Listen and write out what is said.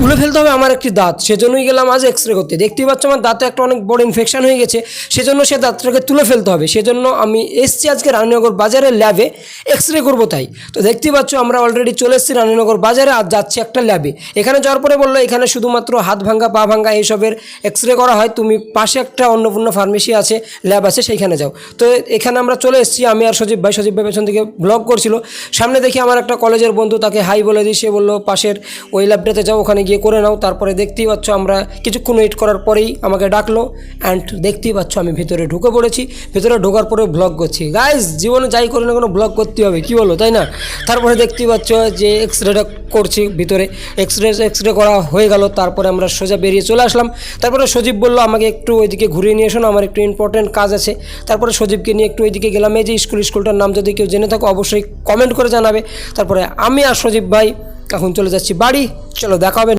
তুলে ফেলতে হবে আমার একটি দাঁত, সেজন্যই গেলাম আজ এক্স রে করতে। দেখতেই পাচ্ছ আমার দাঁতে একটা অনেক বড় ইনফেকশন হয়ে গেছে, সেজন্য সে দাঁতটাকে তুলে ফেলতে হবে। সেজন্য আমি এসছি আজকে রানীনগর বাজারের ল্যাবে এক্স রে করবো তাই। তো দেখতেই পাচ্ছ আমরা অলরেডি চলে এসেছি রানীনগর বাজারে, আর যাচ্ছি একটা ল্যাবে। এখানে যাওয়ার পরে বললো এখানে শুধুমাত্র হাত ভাঙ্গা পা ভাঙ্গা এইসবের এক্স রে করা হয়, তুমি পাশে একটা অন্নপূর্ণা ফার্মেসি আছে, ল্যাব আছে, সেইখানে যাও। তো এখানে আমরা চলে এসেছি, আমি আর সজীব ভাই পেছন থেকে ব্লগ করছিল। সামনে দেখি আমার একটা কলেজের বন্ধু, তাকে হাই বলে দিই, সে বললো পাশের ওই ল্যাবটাতে যাও, ওখানে গিয়ে করে নাও। তারপরে দেখতেই পাচ্ছ আমরা কিছুক্ষণ ওয়েট করার পরেই আমাকে ডাকলো, অ্যান্ড দেখতেই পাচ্ছ আমি ভিতরে ঢুকে পড়েছি। ভিতরে ঢোকার পরে ব্লগ করছি। গাইজ, জীবনে যাই করি না কোনো ব্লগ করতে হবে, কি বলো, তাই না? তারপরে দেখতেই পাচ্ছ যে এক্স রেটা করছি ভিতরে, এক্স রে করা হয়ে গেল। তারপরে আমরা সোজা বেরিয়ে চলে আসলাম। তারপরে সজীব বললো আমাকে একটু ওইদিকে ঘুরিয়ে নিয়ে এসো না, আমার একটু ইম্পর্টেন্ট কাজ আছে। তারপরে সজীবকে নিয়ে একটু ওইদিকে গেলাম। এই যে স্কুলটার নাম যদি কেউ জেনে থাকো অবশ্যই কমেন্ট করে জানাবে। তারপরে আমি আর সজীব ভাই এখন চলে যাচ্ছি বাড়ি। চলো দেখা হবে।